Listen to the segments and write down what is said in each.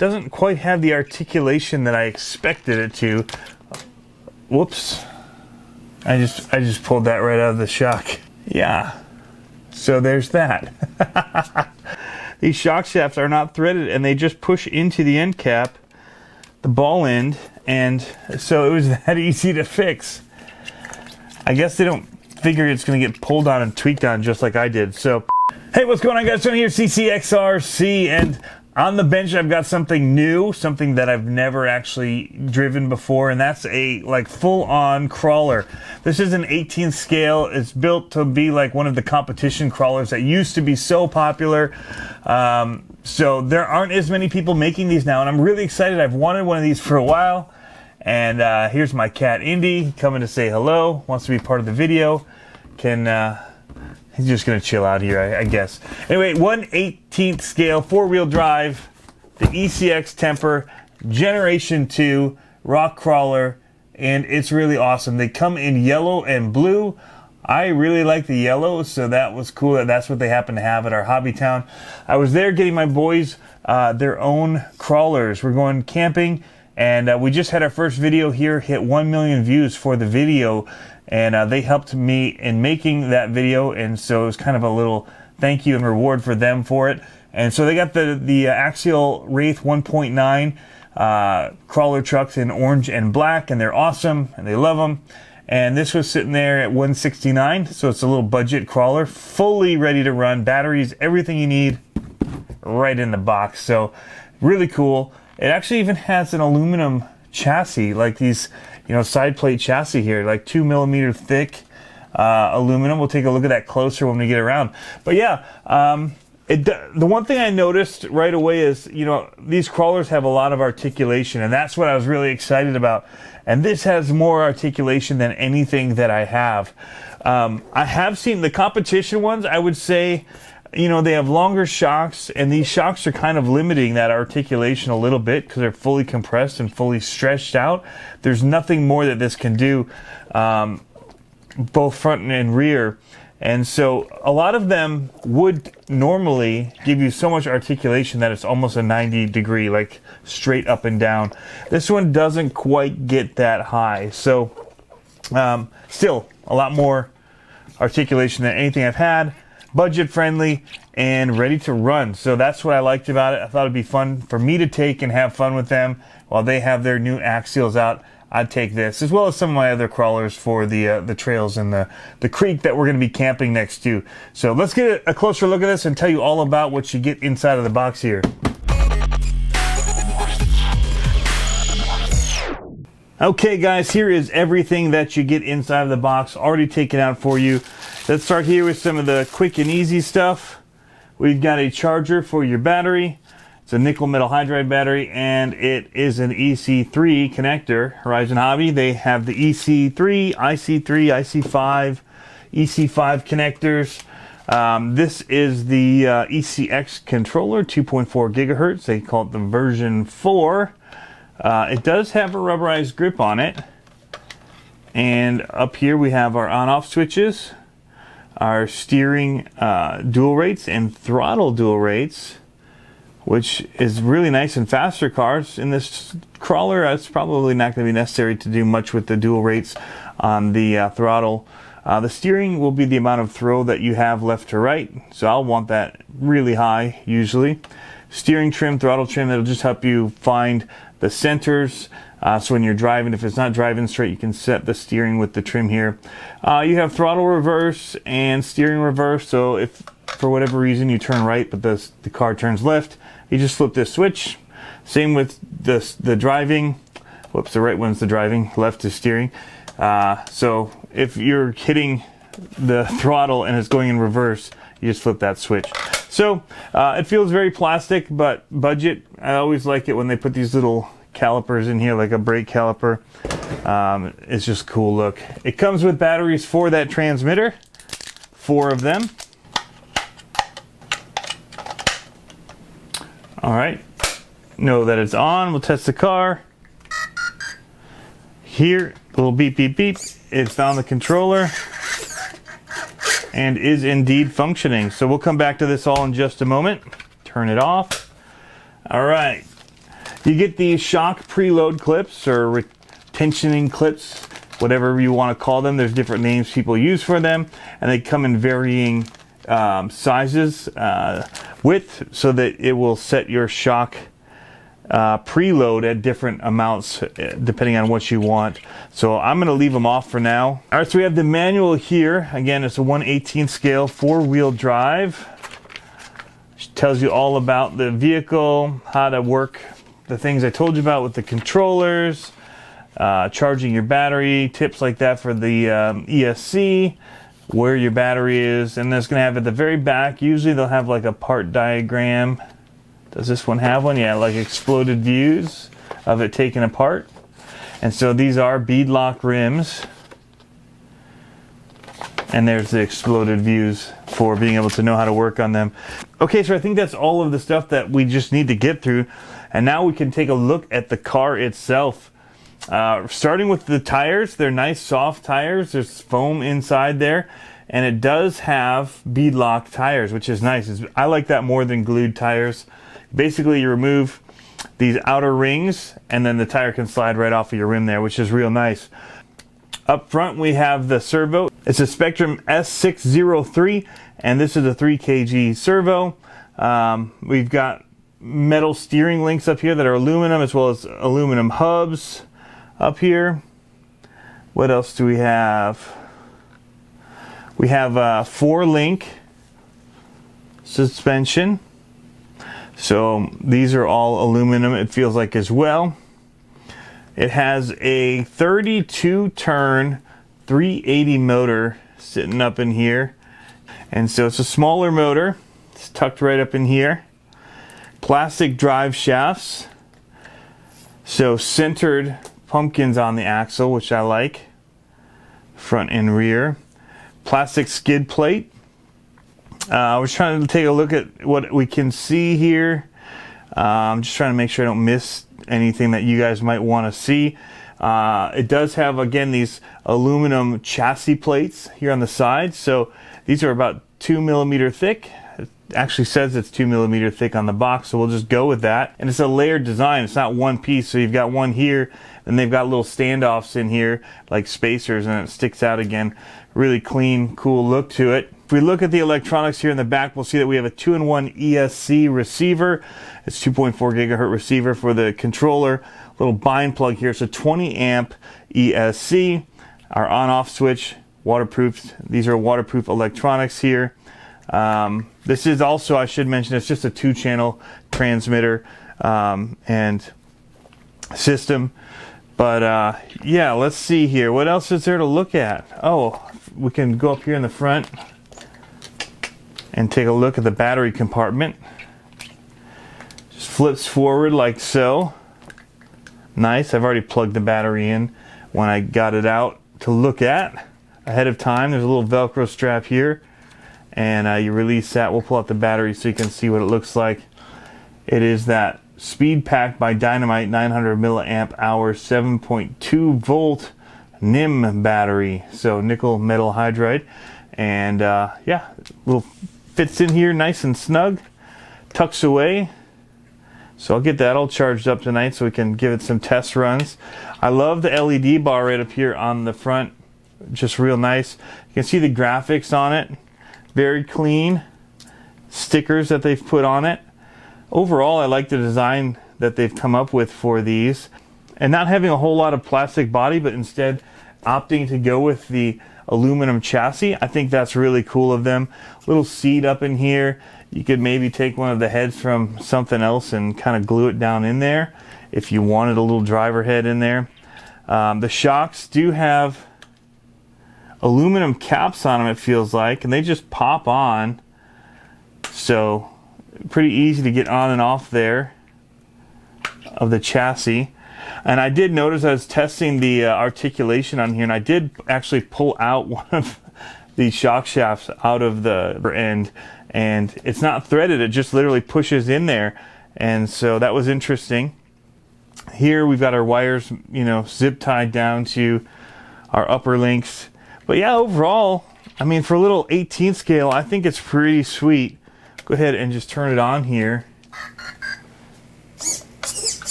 doesn't quite have the articulation that I expected it to. Whoops. I just pulled that right out of the shock. Yeah. So there's that. These shock shafts are not threaded, and they just push into the end cap, the ball end, and so it was that easy to fix. I guess they don't figure it's going to get pulled on and tweaked on just like I did. So, hey, what's going on, guys? John here, CCxRC, and on the bench I've got something new, something that I've never actually driven before, and that's a full-on crawler. This is an 18th scale. It's built to be like one of the competition crawlers that used to be so popular. So there aren't as many people making these now, and I'm really excited. I've wanted one of these for a while. And here's my cat Indy coming to say hello, wants to be part of the video. He's just gonna chill out here, I guess. Anyway, 1/18th scale, 4-wheel drive, the ECX Temper Generation 2 rock crawler, and it's really awesome. They come in yellow and blue. I really like the yellow, so that was cool that that's what they happen to have at our Hobbytown. I was there getting my boys their own crawlers. We're going camping, and we just had our first video here hit 1 million views for the video, and they helped me in making that video, and so it was kind of a little thank you and reward for them for it. And so they got the Axial Wraith 1.9 crawler trucks in orange and black, and they're awesome, and they love them. And this was sitting there at $169, so it's a little budget crawler, fully ready to run, batteries, everything you need right in the box. So really cool. It actually even has an aluminum chassis, like these, side plate chassis here, like 2 millimeter thick aluminum. We'll take a look at that closer when we get around. But yeah, the one thing I noticed right away is, these crawlers have a lot of articulation, and that's what I was really excited about. And this has more articulation than anything that I have. I have seen the competition ones, I would say, they have longer shocks, and these shocks are kind of limiting that articulation a little bit because they're fully compressed and fully stretched out. There's nothing more that this can do, both front and rear. And so a lot of them would normally give you so much articulation that it's almost a 90-degree, like straight up and down. This one doesn't quite get that high. So still a lot more articulation than anything I've had. Budget friendly and ready to run. So that's what I liked about it. I thought it'd be fun for me to take and have fun with them while they have their new axials out. I'd take this, as well as some of my other crawlers for the trails and the creek that we're going to be camping next to. So let's get a closer look at this and tell you all about what you get inside of the box here. Okay guys, here is everything that you get inside of the box, already taken out for you. Let's start here with some of the quick and easy stuff. We've got a charger for your battery. It's a nickel metal hydride battery, and it is an EC3 connector. Horizon Hobby, they have the EC3, IC3, IC5, EC5 connectors. This is the ECX controller, 2.4 gigahertz. They call it the version 4. It does have a rubberized grip on it. And up here we have our on-off switches, our steering dual rates and throttle dual rates, which is really nice in faster cars. In this crawler, it's probably not going to be necessary to do much with the dual rates on the throttle. The steering will be the amount of throw that you have left to right, so I'll want that really high usually. Steering trim, throttle trim, that'll just help you find the centers. So when you're driving, if it's not driving straight, you can set the steering with the trim here. You have throttle reverse and steering reverse, so if for whatever reason you turn right but the car turns left, you just flip this switch. Same with the driving. Whoops, the right one's the driving, left is steering. So if you're hitting the throttle and it's going in reverse, you just flip that switch. So it feels very plastic, but budget. I always like it when they put these little calipers in here, like a brake caliper. It's just a cool look. It comes with batteries for that transmitter, 4 of them. All right, know that it's on. We'll test the car. Here, a little beep, beep, beep. It's on the controller and is indeed functioning. So we'll come back to this all in just a moment. Turn it off. All right. You get these shock preload clips or retentioning clips, whatever you want to call them. There's different names people use for them, and they come in varying sizes, width, so that it will set your shock preload at different amounts depending on what you want. So I'm going to leave them off for now. All right, so we have the manual here. Again, it's a 1/18 scale, 4-wheel drive. It tells you all about the vehicle, how to work the things I told you about with the controllers, charging your battery, tips like that for the ESC, where your battery is, and it's going to have at the very back, usually they'll have like a part diagram. Does this one have one? Yeah, like exploded views of it taken apart. And so these are beadlock rims, and there's the exploded views for being able to know how to work on them. Okay, so I think that's all of the stuff that we just need to get through, and now we can take a look at the car itself. Starting with the tires, they're nice soft tires. There's foam inside there, and it does have beadlock tires, which is nice. I like that more than glued tires. Basically, you remove these outer rings, and then the tire can slide right off of your rim there, which is real nice. Up front, we have the servo. It's a Spectrum S603, and this is a 3 kg servo. We've got metal steering links up here that are aluminum, as well as aluminum hubs up here. What else do we have? We have a 4-link suspension. So these are all aluminum, it feels like, as well. It has a 32-turn 380 motor sitting up in here. And so it's a smaller motor. It's tucked right up in here. Plastic drive shafts. So centered pumpkins on the axle, which I like. Front and rear. Plastic skid plate. I was trying to take a look at what we can see here. I'm just trying to make sure I don't miss anything that you guys might want to see. It does have, again, these aluminum chassis plates here on the side. So these are about 2 millimeter thick. It actually says it's 2 millimeter thick on the box, so we'll just go with that. And it's a layered design. It's not one piece. So you've got one here, and they've got little standoffs in here, like spacers, and it sticks out again. Really clean, cool look to it. If we look at the electronics here in the back, we'll see that we have a 2-in-1 ESC receiver. It's 2.4 gigahertz receiver for the controller. Little bind plug here. It's a 20 amp ESC. Our on-off switch, waterproof. These are waterproof electronics here. This is also, I should mention, it's just a 2-channel transmitter and system. But yeah, let's see here. What else is there to look at? Oh, we can go up here in the front and take a look at the battery compartment. Just flips forward like so. Nice. I've already plugged the battery in when I got it out to look at ahead of time. There's a little Velcro strap here, and you release that. We'll pull out the battery so you can see what it looks like. It is that Speed Pack by Dynamite 900 milliamp hour 7.2 volt NiMH battery. So nickel metal hydride, and yeah, little fits in here nice and snug, tucks away. So I'll get that all charged up tonight so we can give it some test runs. I love the LED bar right up here on the front, just real nice. You can see the graphics on it, very clean. Stickers that they've put on it. Overall, I like the design that they've come up with for these, and not having a whole lot of plastic body, but instead opting to go with the aluminum chassis. I think that's really cool of them. Little seat up in here. You could maybe take one of the heads from something else and kind of glue it down in there if you wanted a little driver head in there. The shocks do have aluminum caps on them, it feels like, and they just pop on. So pretty easy to get on and off there of the chassis. And I did notice I was testing the articulation on here, and I did actually pull out one of the shock shafts out of the end, and it's not threaded, it just literally pushes in there. And so that was interesting. Here we've got our wires, you know, zip tied down to our upper links. But yeah, overall, I mean, for a little 18 scale, I think it's pretty sweet. Go ahead and just turn it on here.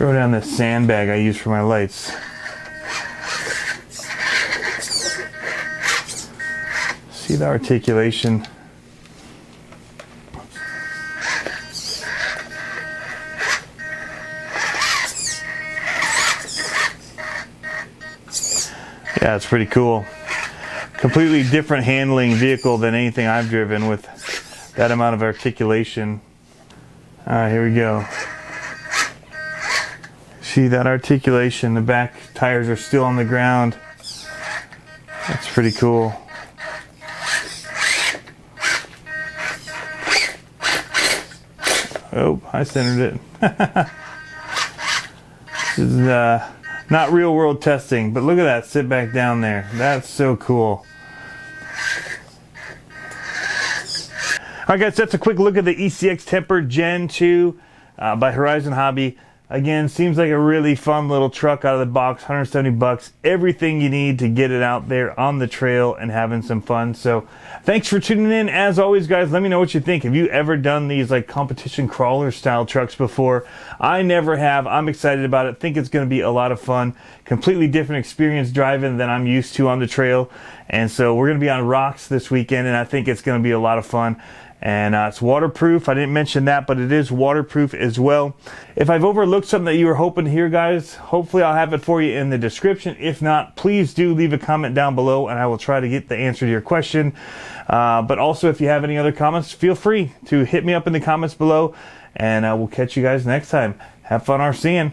Throw down this sandbag I use for my lights. See the articulation. Yeah, it's pretty cool. Completely different handling vehicle than anything I've driven with that amount of articulation. Alright, here we go. See that articulation? The back tires are still on the ground. That's pretty cool. Oh, I centered it. This is not real world testing, but look at that sit back down there. That's so cool. Alright guys, that's a quick look at the ECX Temper Gen 2 by Horizon Hobby. Again, seems like a really fun little truck out of the box, 170 bucks. Everything you need to get it out there on the trail and having some fun. So thanks for tuning in. As always, guys, let me know what you think. Have you ever done these like competition crawler style trucks before? I never have. I'm excited about it. Think it's going to be a lot of fun. Completely different experience driving than I'm used to on the trail. And so we're going to be on rocks this weekend, and I think it's going to be a lot of fun. And it's waterproof. I didn't mention that, but it is waterproof as well. If I've overlooked something that you were hoping to hear, guys, hopefully I'll have it for you in the description. If not, please do leave a comment down below and I will try to get the answer to your question. But also, if you have any other comments, feel free to hit me up in the comments below, and we'll catch you guys next time. Have fun RCing.